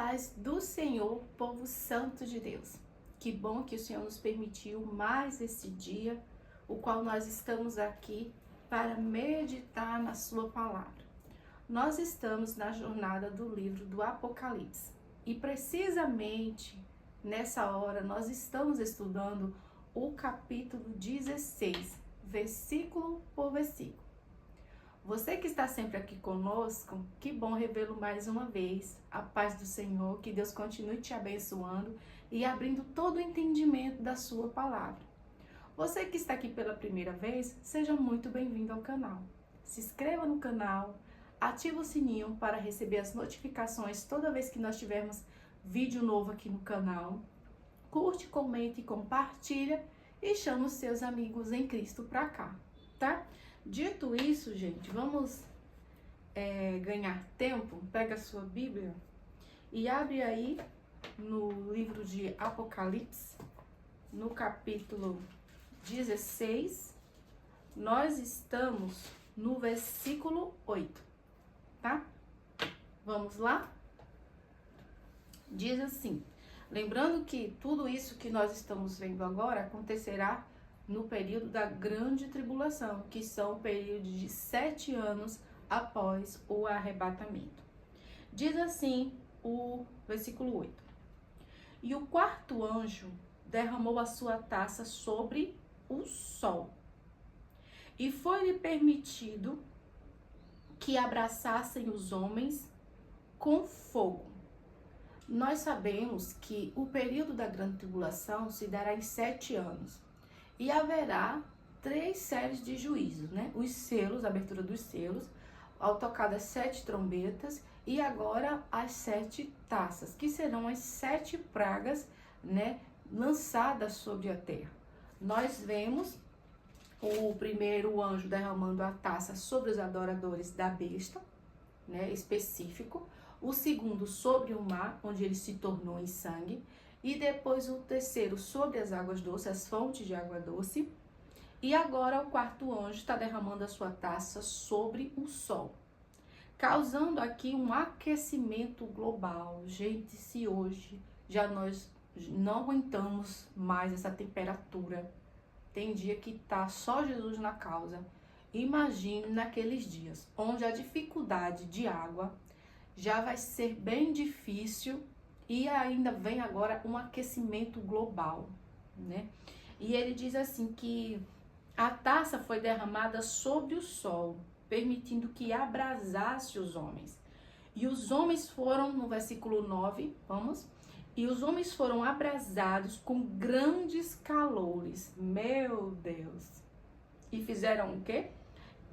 paz do Senhor, povo santo de Deus. Que bom que o Senhor nos permitiu mais esse dia, o qual nós estamos aqui para meditar na sua palavra. Nós estamos na jornada do livro do Apocalipse e precisamente nessa hora nós estamos estudando o capítulo 16, versículo por versículo. Você que está sempre aqui conosco, que bom revê-lo mais uma vez. A paz do Senhor, que Deus continue te abençoando e abrindo todo o entendimento da sua palavra. Você que está aqui pela primeira vez, seja muito bem-vindo ao canal. Se inscreva no canal, ative o sininho para receber as notificações toda vez que nós tivermos vídeo novo aqui no canal. Curte, comente, compartilha e chama os seus amigos em Cristo para cá, tá? Dito isso, gente, vamos ganhar tempo. Pega a sua Bíblia e abre aí no livro de Apocalipse, no capítulo 16. Nós estamos no versículo 8, tá? Vamos lá? Diz assim, lembrando que tudo isso que nós estamos vendo agora acontecerá no período da grande tribulação, que são o período de 7 anos após o arrebatamento. Diz assim o versículo 8. E o quarto anjo derramou a sua taça sobre o sol, e foi-lhe permitido que abraçassem os homens com fogo. Nós sabemos que o período da grande tribulação se dará em 7 anos. E haverá 3 séries de juízos, né? Os selos, a abertura dos selos, ao tocar das 7 trombetas e agora as 7 taças, que serão as 7 pragas, né, lançadas sobre a terra. Nós vemos o primeiro anjo derramando a taça sobre os adoradores da besta, né, específico. O segundo sobre o mar, onde ele se tornou em sangue. E depois o terceiro sobre as águas doces, as fontes de água doce. E agora o quarto anjo está derramando a sua taça sobre o sol, causando aqui um aquecimento global. Gente, se hoje já nós não aguentamos mais essa temperatura, tem dia que tá só Jesus na causa. Imagine naqueles dias, onde a dificuldade de água já vai ser bem difícil. E ainda vem agora um aquecimento global, né? E ele diz assim que a taça foi derramada sobre o sol, permitindo que abrasasse os homens. E os homens foram, no versículo 9, vamos? E os homens foram abrasados com grandes calores. Meu Deus! E fizeram o quê?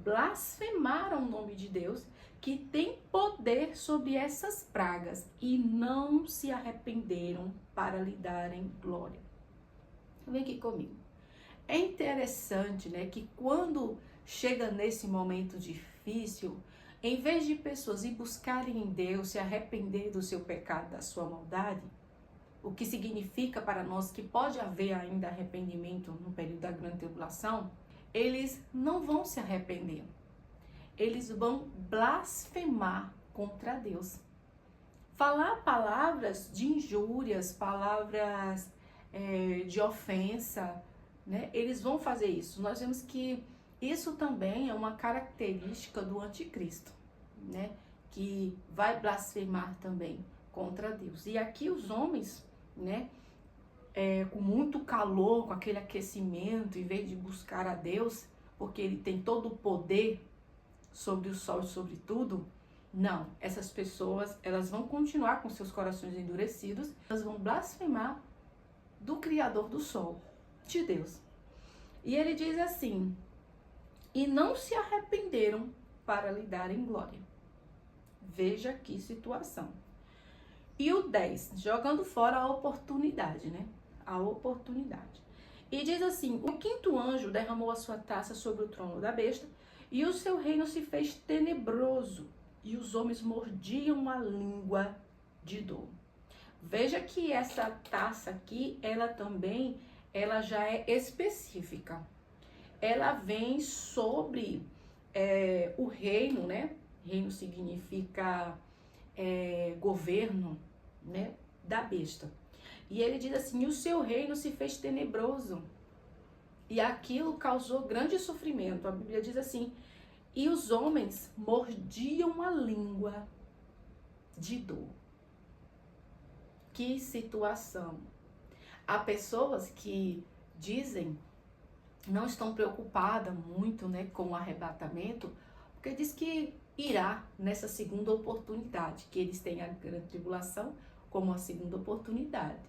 Blasfemaram o nome de Deus, que tem poder sobre essas pragas, e não se arrependeram para lhe darem glória. Vem aqui comigo. É interessante, né, que quando chega nesse momento difícil, em vez de pessoas ir buscarem em Deus, se arrepender do seu pecado, da sua maldade, o que significa para nós que pode haver ainda arrependimento no período da grande tribulação, eles não vão se arrepender. Eles vão blasfemar contra Deus. Falar palavras de injúrias, palavras de ofensa, né? Eles vão fazer isso. Nós vemos que isso também é uma característica do anticristo, né? Que vai blasfemar também contra Deus. E aqui os homens, né? Com muito calor, com aquele aquecimento, em vez de buscar a Deus, porque ele tem todo o poder sobre o sol e sobre tudo, não. Essas pessoas, elas vão continuar com seus corações endurecidos, elas vão blasfemar do Criador do sol, de Deus. E ele diz assim, e não se arrependeram para lhe darem glória. Veja que situação. E o 10, jogando fora a oportunidade, né? A oportunidade. E diz assim, o quinto anjo derramou a sua taça sobre o trono da besta, e o seu reino se fez tenebroso, e os homens mordiam a língua de dor. Veja que essa taça aqui, ela já é específica. Ela vem sobre o reino, né? Reino significa governo, né, da besta. E ele diz assim: o seu reino se fez tenebroso, e aquilo causou grande sofrimento. A Bíblia diz assim: e os homens mordiam a língua de dor. Que situação! Há pessoas que dizem, não estão preocupadas muito, né, com o arrebatamento, porque diz que irá nessa segunda oportunidade, que eles têm a grande tribulação como a segunda oportunidade.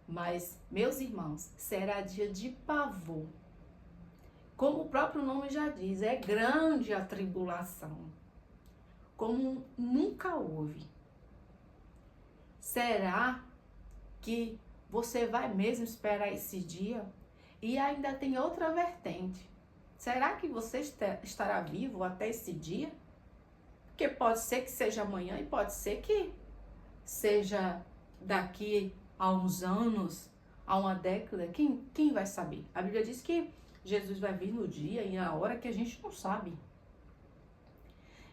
Mas, meus irmãos, será dia de pavor. Como o próprio nome já diz, é grande a tribulação, como nunca houve. Será que você vai mesmo esperar esse dia? E ainda tem outra vertente. Será que você estará vivo até esse dia? Porque pode ser que seja amanhã e pode ser que seja daqui a uns anos, a uma década. Quem vai saber? A Bíblia diz que Jesus vai vir no dia e na hora que a gente não sabe.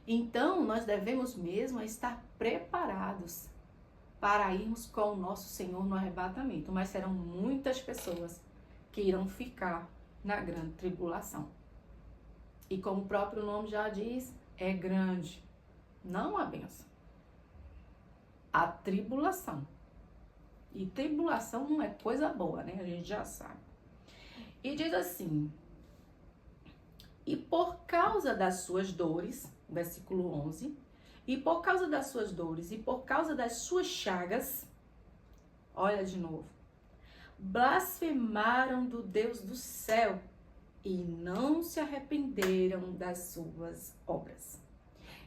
Então, nós devemos mesmo estar preparados para irmos com o nosso Senhor no arrebatamento. Mas serão muitas pessoas que irão ficar na grande tribulação. E como o próprio nome já diz, é grande, não a bênção, a tribulação. E tribulação não é coisa boa, né? A gente já sabe. E diz assim: e por causa das suas dores, versículo 11, e por causa das suas dores e por causa das suas chagas, olha de novo, blasfemaram do Deus do céu e não se arrependeram das suas obras.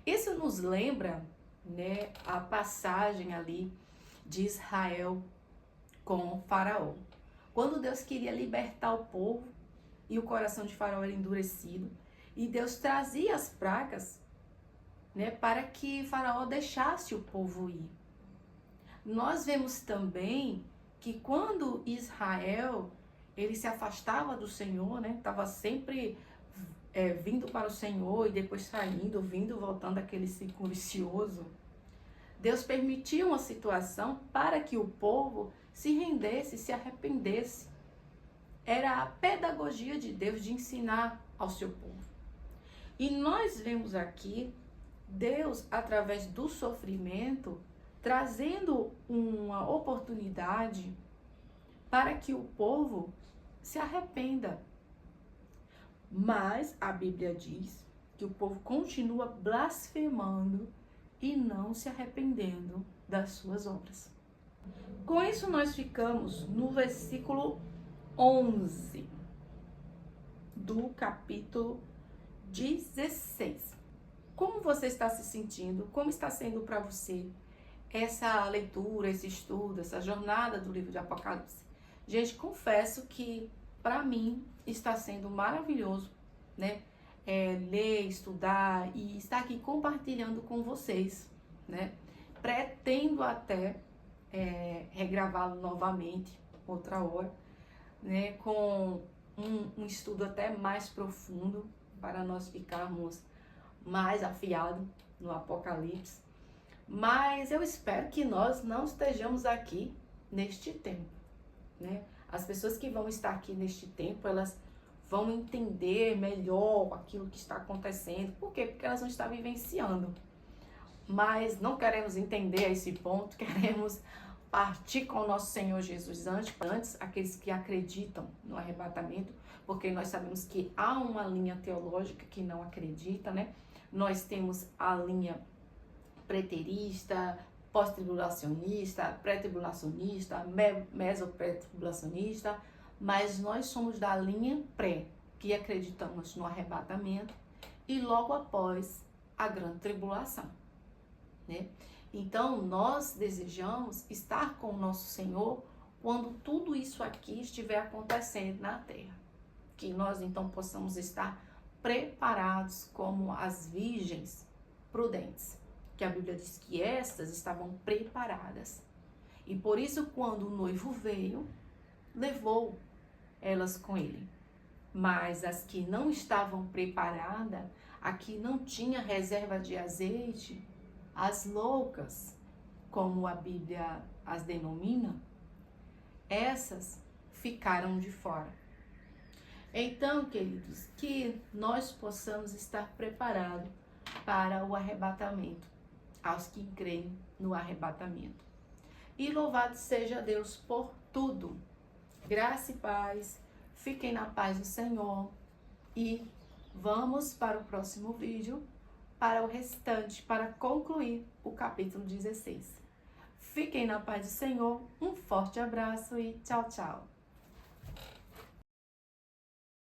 Isso nos lembra, né, a passagem ali de Israel com Faraó. Quando Deus queria libertar o povo e o coração de Faraó era endurecido, e Deus trazia as pragas, né, para que Faraó deixasse o povo ir. Nós vemos também que quando Israel ele se afastava do Senhor, né, estava sempre vindo para o Senhor e depois saindo, vindo, voltando aquele ciclo vicioso, Deus permitiu uma situação para que o povo se rendesse, se arrependesse. Era a pedagogia de Deus de ensinar ao seu povo. E nós vemos aqui Deus, através do sofrimento, trazendo uma oportunidade para que o povo se arrependa. Mas a Bíblia diz que o povo continua blasfemando e não se arrependendo das suas obras. Com isso nós ficamos no versículo 11 do capítulo 16. Como você está se sentindo? Como está sendo para você essa leitura, esse estudo, essa jornada do livro de Apocalipse? Gente, confesso que para mim está sendo maravilhoso, né? Ler, estudar e estar aqui compartilhando com vocês, né? Pretendo até regravá-lo novamente, outra hora, né? Com um estudo até mais profundo para nós ficarmos mais afiados no Apocalipse. Mas eu espero que nós não estejamos aqui neste tempo, né? As pessoas que vão estar aqui neste tempo, elas vão entender melhor aquilo que está acontecendo. Por quê? Porque elas vão estar vivenciando. Mas não queremos entender esse ponto, queremos partir com o nosso Senhor Jesus antes aqueles que acreditam no arrebatamento, porque nós sabemos que há uma linha teológica que não acredita, né? Nós temos a linha preterista, pós-tribulacionista, pré-tribulacionista, meso-pré-tribulacionista, mas nós somos da linha pré, que acreditamos no arrebatamento e logo após a grande tribulação, né? Então, nós desejamos estar com o nosso Senhor quando tudo isso aqui estiver acontecendo na terra. Que nós, então, possamos estar preparados como as virgens prudentes. Que a Bíblia diz que estas estavam preparadas. E por isso, quando o noivo veio, levou elas com ele. Mas as que não estavam preparadas, a que não tinha reserva de azeite, as loucas, como a Bíblia as denomina, essas ficaram de fora. Então, queridos, que nós possamos estar preparados para o arrebatamento, aos que creem no arrebatamento. E louvado seja Deus por tudo. Graça e paz. Fiquem na paz do Senhor. E vamos para o próximo vídeo, para o restante, para concluir o capítulo 16. Fiquem na paz do Senhor. Um forte abraço e tchau, tchau.